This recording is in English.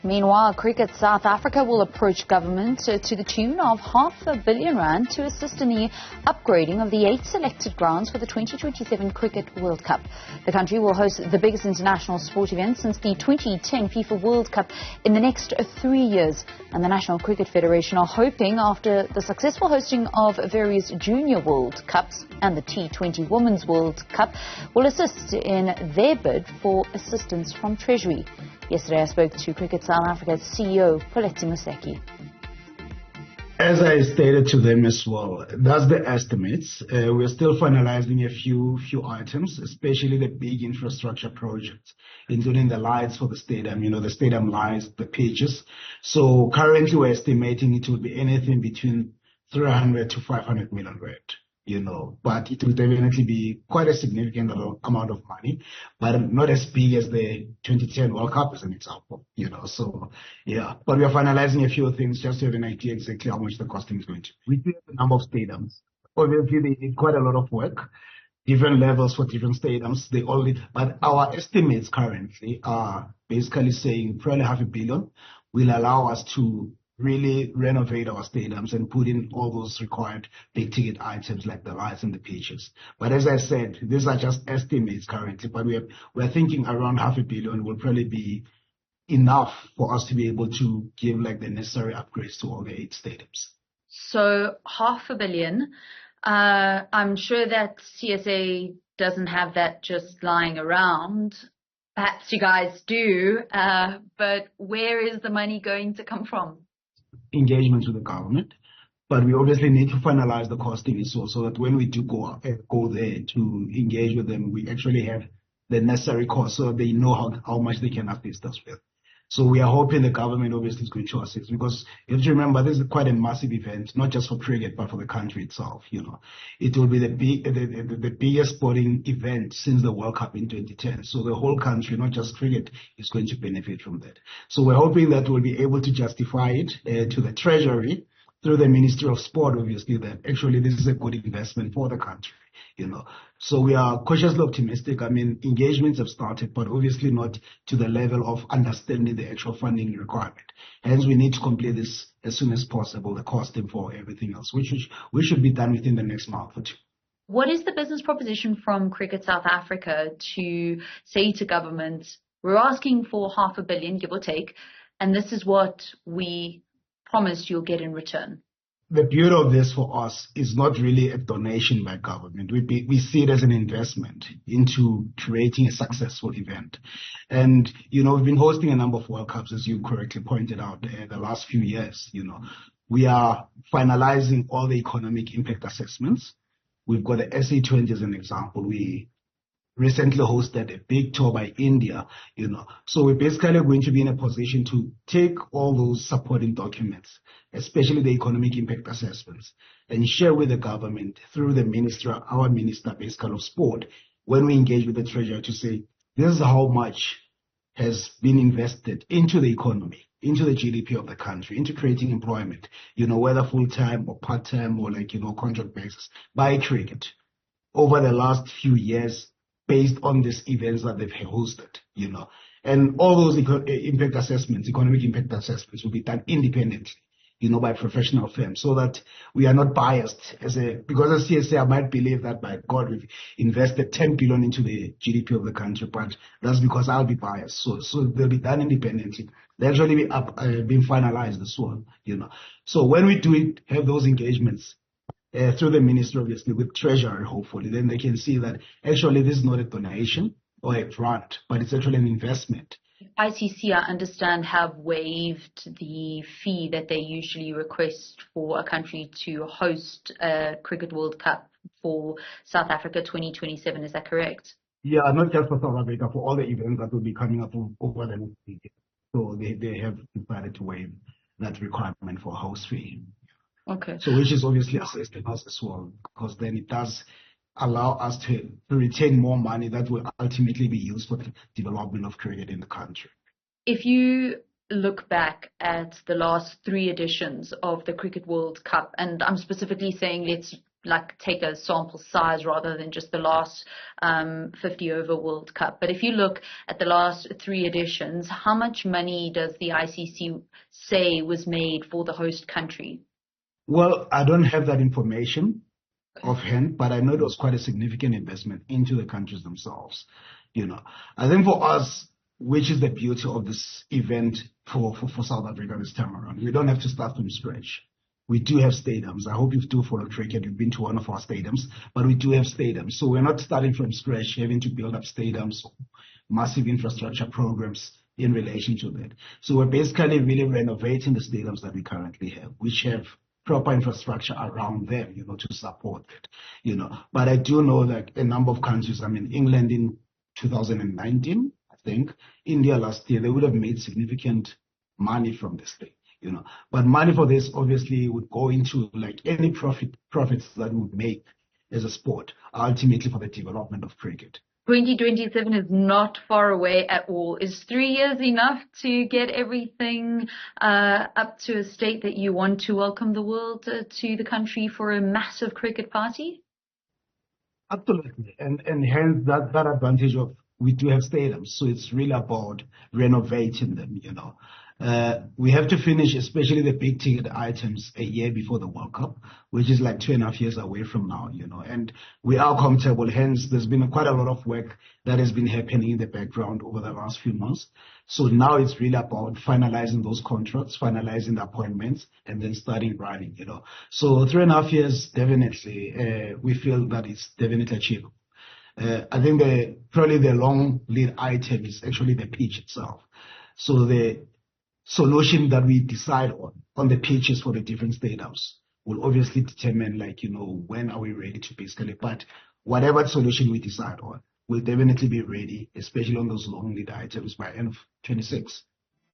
Meanwhile, Cricket South Africa will approach government to the tune of R500 million to assist in the upgrading of the 8 selected grounds for the 2027 Cricket World Cup. The country will host the biggest international sport event since the 2010 FIFA World Cup in the next 3 years. And the National Cricket Federation are hoping, after the successful hosting of various Junior World Cups and the T20 Women's World Cup, will assist in their bid for assistance from Treasury. Yesterday I spoke to Cricket South Africa's CEO Pholetsi Moseki. As I stated to them as well, that's the estimates. We're still finalizing a few items, especially the big infrastructure projects, including the lights for the stadium, the stadium lights, the pitches. So currently we're estimating it will be anything between 300 to 500 million rand. But it will definitely be quite a significant amount of money, but not as big as the 2010 World Cup as an example, so yeah. But we are finalizing a few things just to have an idea exactly how much the costing is going to be. We do have a number of stadiums. Obviously, they need quite a lot of work, different levels for different stadiums. They all need, but our estimates currently are basically saying probably R500 million will allow us to really renovate our stadiums and put in all those required big ticket items like the lights and the pitches. But as I said, these are just estimates currently, but we're thinking around R500 million will probably be enough for us to be able to give like the necessary upgrades to all the 8 stadiums. So R500 million, I'm sure that CSA doesn't have that just lying around. Perhaps you guys do, but where is the money going to come from? Engagements with the government, but we obviously need to finalize the costing so that when we do go there to engage with them, we actually have the necessary cost so they know how much they can assist us with. So we are hoping the government obviously is going to assist, because you have to remember this is quite a massive event, not just for cricket but for the country itself. It will be the biggest sporting event since the World Cup in 2010. So the whole country, not just cricket, is going to benefit from that. So we're hoping that we'll be able to justify it to the Treasury through the Ministry of Sport, obviously, that actually this is a good investment for the country. So we are cautiously optimistic. Engagements have started, but obviously not to the level of understanding the actual funding requirement. Hence, we need to complete this as soon as possible, the costing for everything else, which should be done within the next month or two. What is the business proposition from Cricket South Africa to say to government, we're asking for R500 million, give or take, and this is what we promised you'll get in return? The beauty of this for us is not really a donation by government. We see it as an investment into creating a successful event. And, we've been hosting a number of World Cups, as you correctly pointed out, the last few years. We are finalizing all the economic impact assessments. We've got the SA20 as an example. We recently hosted a big tour by India, So we're basically going to be in a position to take all those supporting documents, especially the economic impact assessments, and share with the government through the minister, our minister, basically of sport, when we engage with the Treasury to say, this is how much has been invested into the economy, into the GDP of the country, into creating employment, whether full-time or part-time or contract basis by cricket over the last few years, based on these events that they've hosted, And all those impact assessments, economic impact assessments, will be done independently, by professional firms, so that we are not biased because as CSA, I might believe that, by God, we've invested 10 billion into the GDP of the country, but that's because I'll be biased. So they'll be done independently. They actually been finalized as well, So when we do it, have those engagements, through the ministry, obviously, with Treasury, hopefully, then they can see that actually this is not a donation or a grant, but it's actually an investment. ICC, I understand, have waived the fee that they usually request for a country to host a Cricket World Cup for South Africa 2027. Is that correct? Yeah, not just for South Africa, for all the events that will be coming up over the next week. So they have decided to waive that requirement for host fee. Okay. So which is obviously assisting us as well, because then it does allow us to retain more money that will ultimately be used for the development of cricket in the country. If you look back at the last 3 editions of the Cricket World Cup, and I'm specifically saying let's like take a sample size rather than just the last 50 over World Cup. But if you look at the last 3 editions, how much money does the ICC say was made for the host country? Well, I don't have that information offhand, but I know it was quite a significant investment into the countries themselves. I think for us, which is the beauty of this event for South Africa this time around, we don't have to start from scratch. We do have stadiums. I hope you do follow cricket. You've been to one of our stadiums, but we do have stadiums. So we're not starting from scratch, having to build up stadiums, massive infrastructure programs in relation to that. So we're basically really renovating the stadiums that we currently have, which have proper infrastructure around them, to support it, But I do know that a number of countries, England in 2019, I think, India last year, they would have made significant money from this thing. But money for this obviously would go into like any profits that we would make as a sport, ultimately for the development of cricket. 2027 is not far away at all. Is 3 years enough to get everything up to a state that you want to welcome the world to the country for a massive cricket party? Absolutely. And hence that advantage of we do have stadiums. So it's really about renovating them, We have to finish, especially the big ticket items, a year before the World Cup, which is like 2.5 years away from now, and we are comfortable. Hence, there's been quite a lot of work that has been happening in the background over the last few months. So now it's really about finalizing those contracts, finalizing the appointments, and then starting running, So 3.5 years, definitely, we feel that it's definitely achievable. I think probably the long lead item is actually the pitch itself. So the solution that we decide on the pitches for the different stadiums will obviously determine, when are we ready to basically, but whatever solution we decide on will definitely be ready, especially on those long lead items by end of 26.